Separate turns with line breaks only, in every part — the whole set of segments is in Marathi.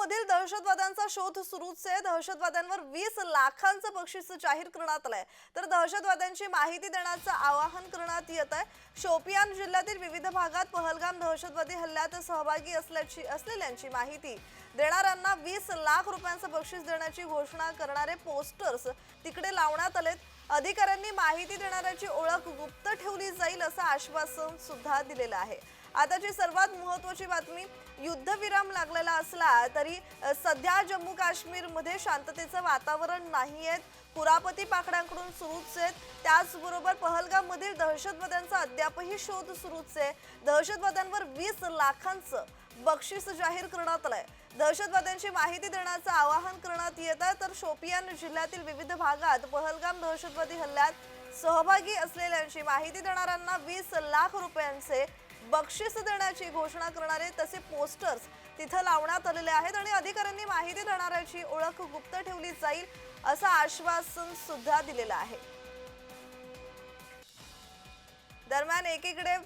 पहलगाममधील दहशतवाद्यांचा शोध सुरूच आहे। दहशतवाद्यांवर 20 लाखांचं बक्षीस जाहीर करण्यात आलंय, तर दहशतवाद्यांची माहिती देण्याचं आवाहन करण्यात येत आहे। शोपियान जिल्ह्यातील विविध भागात पहलगाम दहशतवादी हल्ल्यात सहभागी असलेल्यांची माहिती देणाऱ्यांना 20 लाख रुपयांचं बक्षीस देण्याची घोषणा करणारे पोस्टर्स तिकडे लावण्यात आलेत। अधिकाऱ्यांनी माहिती देणाऱ्याची ओळख गुप्त ठेवली जाईल असं आश्वासन सुद्धा दिलेलं आहे। आताची सर्वात महत्त्वाची बातमी, युद्धविराम लागलेला असला तरी सध्या जम्मू काश्मीर मध्ये शांततेचं वातावरण नाहीये। कुरापती पाकड्यांकडून सुरूच आहेत। त्याचबरोबर पहलगाम मधील दहशतवाद्यांचा अद्यापही शोध सुरूच आहे। दहशतवाद्यांवर 20 लाखांचं बक्षीस जाहीर करण्यात आलंय। दहशतवाद्यांची माहिती देण्याचं आवाहन करण्यात येत आहे, तर शोपियान जिल्ह्यातील विविध भागात पहलगाम दहशतवादी हल्ल्यात सहभागी असलेल्यांची माहिती देणाऱ्यांना 20 लाख रुपयांचे बक्षीस देण्याची घोषणा करणारे तसे पोस्टर्स तिथे लावण्यात आलेले आहेत आणि अधिकाऱ्यांनी माहिती देणाऱ्याची ओळख गुप्त ठेवली जाईल असं आश्वासन सुद्धा दिलेलं आहे। दरम्यान एकीकडे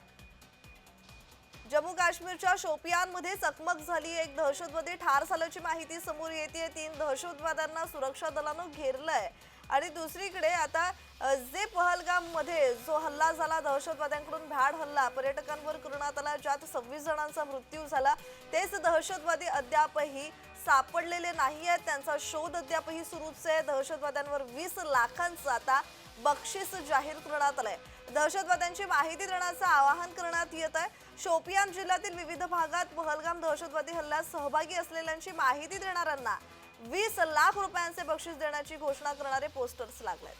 जम्मू काश्मीरच्या शोपियानमध्ये चकमक झाली, एक दहशतवादी ठार झाल्याची माहिती समोर येते। 3 दहशतवाद्यांना सुरक्षा दलानं घेरलंय आणि दुसरीकडे आता जे पहलगाम मध्ये जो हल्ला झाला, दहशतवाद्यांकडून भ्याड हल्ला पर्यटकांवर करण्यात आला, ज्यात 26 जणांचा मृत्यू झाला, तेच दहशतवादी अद्यापही सापडलेले नाहीयेत। त्यांचा शोध अद्यापही सुरूच आहे। दहशतवाद्यांवर 20 लाखांचं आता बक्षीस जाहीर करण्यात आलंय। दहशतवाद्यांची माहिती देण्याचं आवाहन करण्यात येत आहे। शोपियान जिल्ह्यातील विविध भागात पहलगाम दहशतवादी हल्ल्यात सहभागी असलेल्यांची माहिती देणाऱ्यांना 20 लाख रुपयांचे बक्षीस देण्याची घोषणा करणारे पोस्टर्स लागलेत।